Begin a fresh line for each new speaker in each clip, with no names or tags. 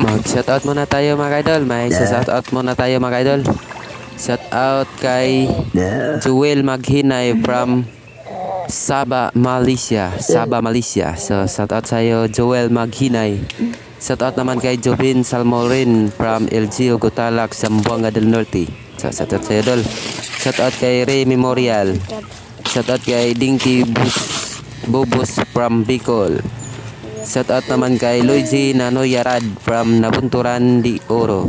Mag-shoutout muna tayo mga idol. May shoutout muna tayo mga idol. Shoutout kay Joel Maghinay from Sabah, Malaysia. So shoutout sa'yo Joel Maghinay. Shoutout naman kay Jovin Salmorin from LGO Gutalak, Zamboanga del Norte. So shoutout sa'yo idol. Shoutout kay Ray Memorial. Shoutout kay Dinky Bobos from Bicol. Shoutout naman kay Luigi Nanoy Yarad from Nabunturan de Oro.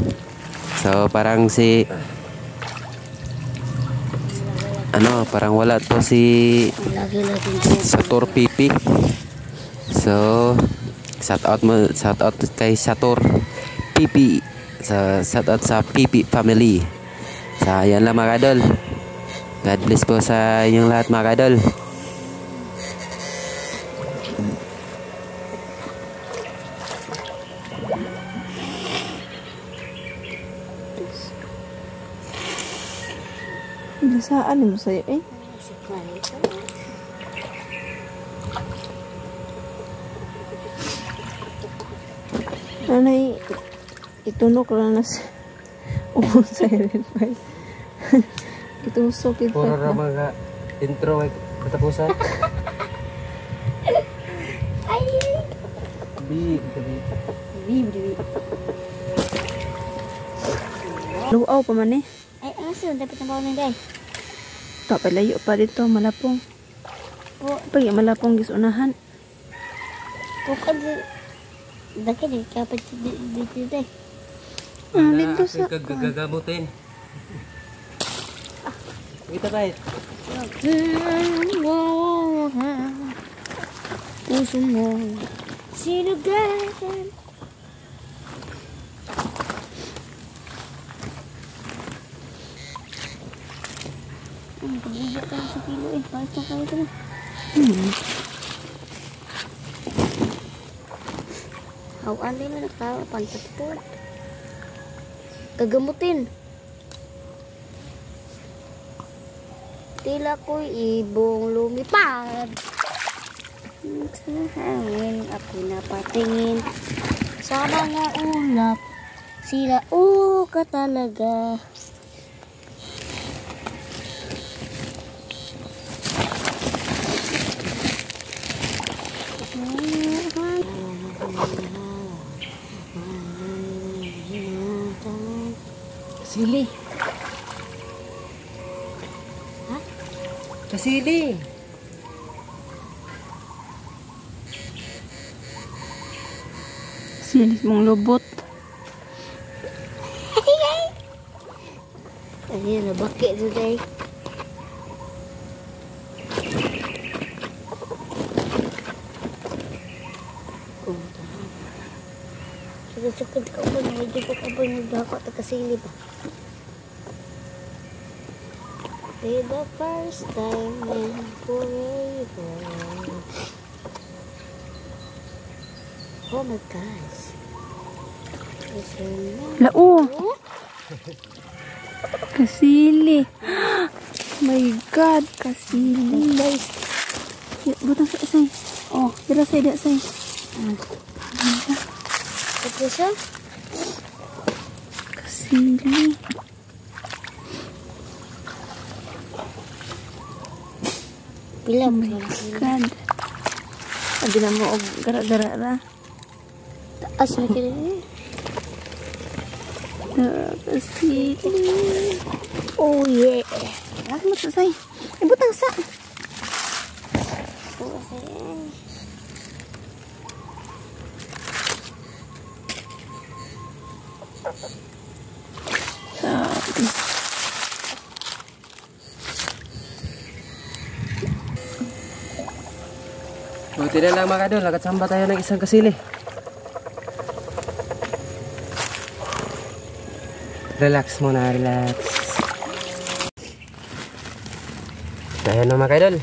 So parang si parang wala to si Sator Pipi. So shoutout kay Sator Pipi. So shoutout sa Pipi family. So ayan lang mga idol. God bless po sa inyong lahat mga idol.
Saan mo sa'yo eh? Nanay, itunok lang na sa siren file. Itusok ito.
Puro na mga intro ay katapusan.
Ay!
Big.
Luaw pa man eh.
Ay, ano sila? Dapat na bawang guys.
Tak palayo pa dito, malapong. Pag malapong gisunahan.
Bukan daki di kapat dito eh.
Dito sa
Gagamutin. Kita bait.
Puso mo sinugasan. Pag-ibig ka sa kilo eh. Bakit ka kayo ito na? Hawan din na nakapantat po. Gagamutin. Tila ko'y ibong lumipad. Sa hangin ako napatingin sa mga ulap. Sila ka talaga.
Kasili.
Ha?
Kasili.
silis mong lubot.
Ay, nabakit today. Sukad ka ba? Medyo pa ka ba nagdako at kasili ba? For the first time in forever. Oh my gosh.
Lao. Kasili. My God, kasili.
Guys.
Butang sa isay. Oh, dira say, dira say.
Ito siya?
Kasili.
Pila
Oh
ba?
my God. Sabi na mo, gara-gara ra.
Taas na kaya.
Kasili.
Oh yeah.
Ano mo sa say? Butang sa.
Oh, ayan.
Buti na lang mga idol, nakatsamba tayo ng isang kasili. Relax muna, relax. Ayan na mga idol.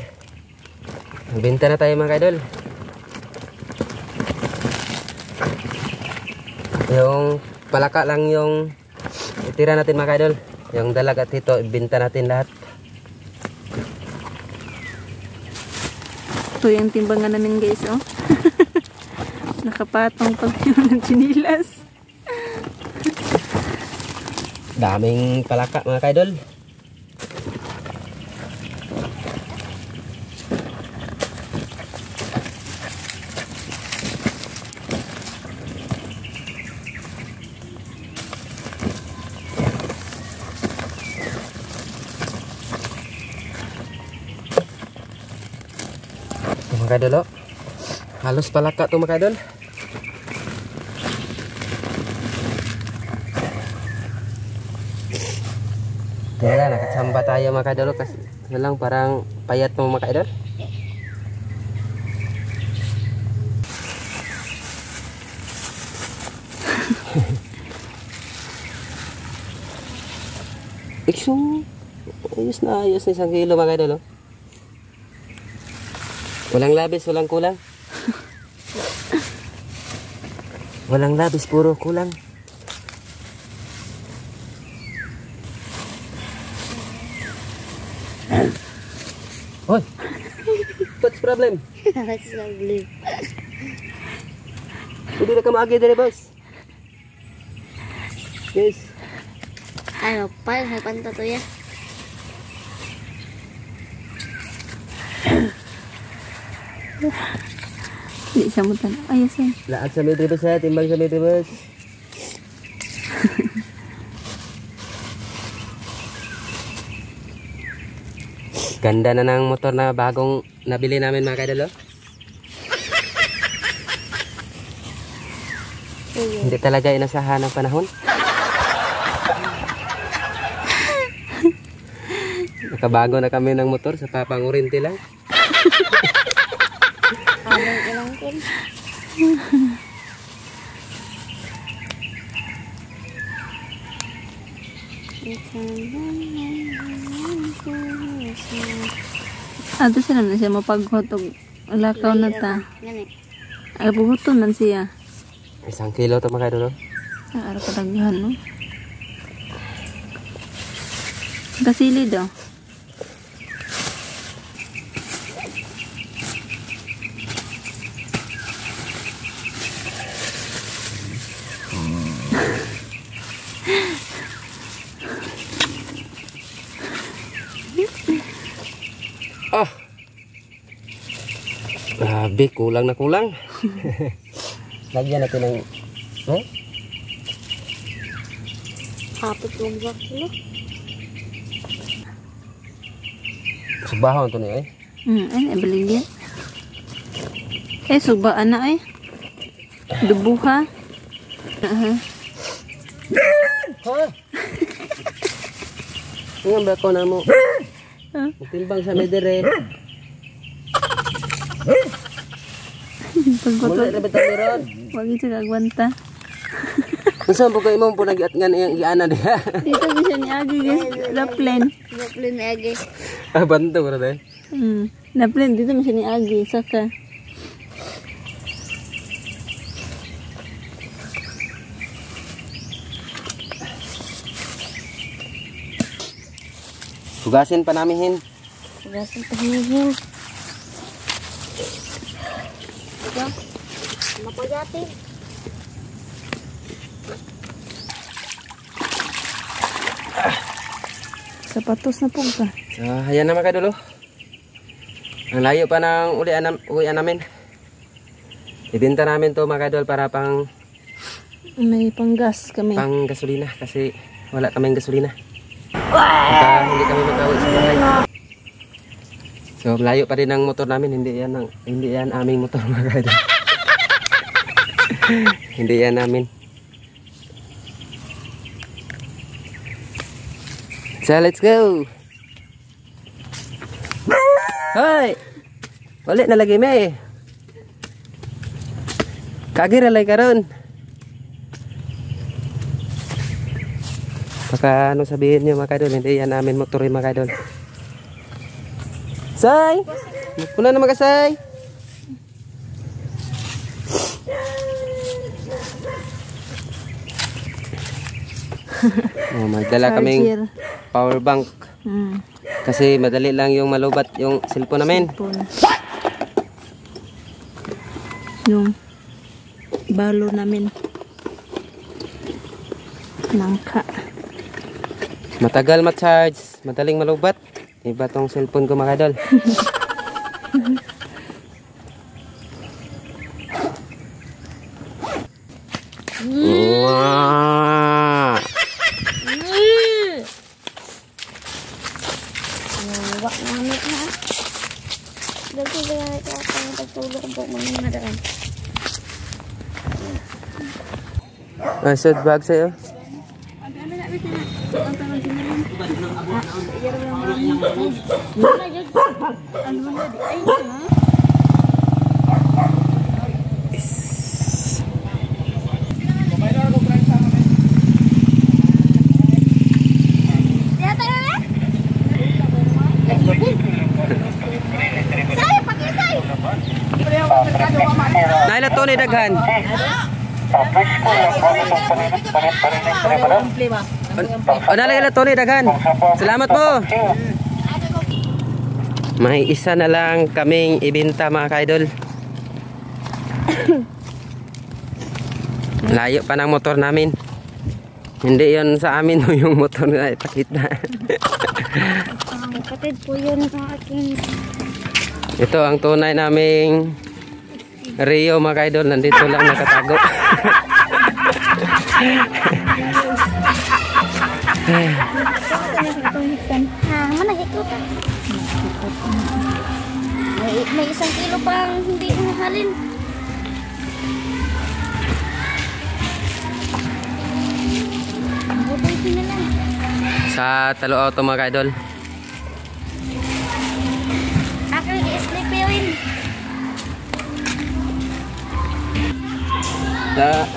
Magbenta na tayo mga idol. Yung palaka lang yung itira natin mga idol. Yung dalag at ito, ibenta natin lahat.
Ito yung timbangan namin guys, oh. Nakapatong pag yun ng chinilas.
Daming palaka mga kaidol. Mga kaidol, oh. Halos palaka to mga kaidol. Kaya nakasamba tayo mga kaidol kasi lang parang payat mo mga kaidol. Ikso, ayos na 1 kilo mga kaidol. Oh. Walang labis, walang kulang. Walang labis, puro kulang. Hoy, what's problem?
What's the blue?
Hindi na ka maagi dali, boss. Yes.
Ano, paano nagpanta to ya?
Hindi siya mo tanong. Ayos eh.
Laat sa metro bus ha, timbang sa metro bus. Ganda na ng motor na bagong nabili namin mga kaidol. Oh. Hindi talaga inasahan ng panahon. Nakabago na kami ng motor sa papangurinti lang.
Ilang kin?
Ato sila na siya mapaghotog. Lakaw na ta.
Gani.
Ay, puhuton man siya.
1 kilo to mga kaidol.
Araw kadaghan, no? Kasili daw.
Ah. Grabe, kulang na kulang. Lagyan natin ng
Kapit yung buwak sila.
Subahon to niya
Ay, baligyan. Subaan na ay. Dubuha.
Ha? Ngayon ba ko na mo? Magtimbang sa medere. Mula na ba tayo ron?
Wag ito kagwanta.
Kung saan po kayo mo po nag-iat nga yung iana niya?
Dito bisa ni Agi guys. Laplen.
Laplen na agi.
Banto ko na
Laplen dito bisa ni Agi. Saka.
Hugasin pa namin hin.
Hugasin pa hinihin. Ito. Mapayatin.
Sapatos na po ka.
So, ayan na mga kadulo. Ang layo pa ng uwian namin. Ibenta namin to mga kadol para pang
may panggas kami.
Pang gasolina kasi wala kaming gasolina. Baka hindi kami makauwi sa bahay. So, layo pa rin ang motor namin. Hindi yan aming motor mga kadol. Hindi yan namin. So, let's go. Hoy! Wali na lagi may. Kagira lagi karon. Baka ano sabihin niyo mga kadol, hindi yan namin motor yung mga kadol. Say! Puna na magasay. Oh, magdala kaming power bank. Kasi madali lang yung malubat yung cellphone namin.
Yung balo namin. Nangka.
Matagal ma-charge, madaling malubat. Iba tong cellphone ko mga idol. Wow!
Wak namin na. Dito ba ito ang pagtulog po mga nadaraan.
Asad bag sa'yo. Naila to ni daghan. Naila to ni daghan. Salamat po. May isa na lang kaming ibenta mga kaidol. Layo pa ng motor namin. Hindi yon sa amin yung motor na ipakita.
Kapatid po yun sa akin.
Ito ang tunay naming Rio mga kaidol. Nandito lang nakatago.
Mana hikot ka? May 1 kilo pang hindi mahalin. Butoy na lang.
Sa Talo Auto mga kaidol.
Ako i-sleepin.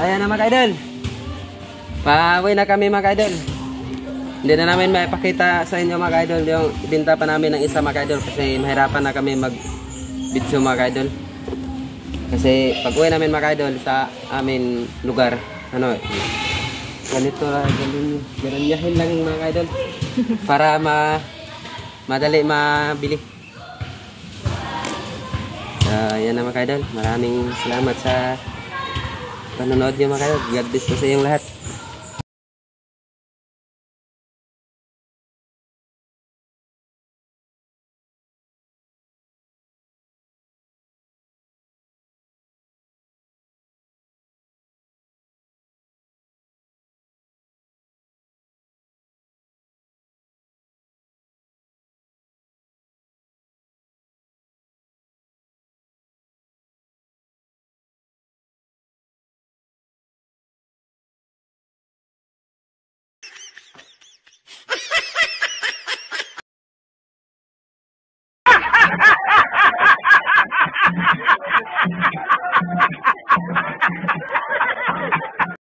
Ayan na mga kaidol. Pauwi na kami mga kaidol. Hindi na namin maipakita sa inyo mga kaidol yung ibinta pa namin ng isa mga kaidol kasi mahirapan na kami mag video mga kaidol. Kasi pag uwi namin mga kaidol sa amin lugar, ano, ganito lang, ganunyahin lang mga kaidol para madali mabili. Yan na mga kaidol. Maraming salamat sa panonood nyo mga kaidol. God bless po sa inyong lahat.